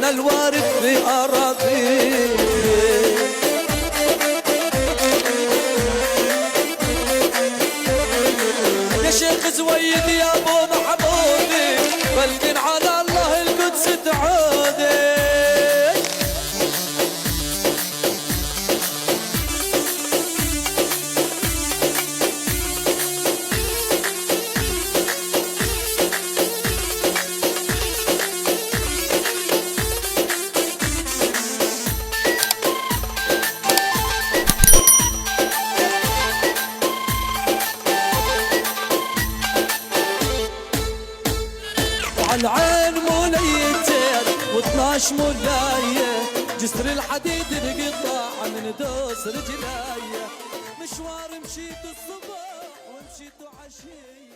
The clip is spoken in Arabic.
على الوارث في أراضي. يا شيخ زويد يا ابو محمودي بلقين على الله القدس تعودي. العين موليتين و12 مولاية جسر الحديد انقطع من دوس رجلاية. مشوار مشيت الصبح ومشيت عشية.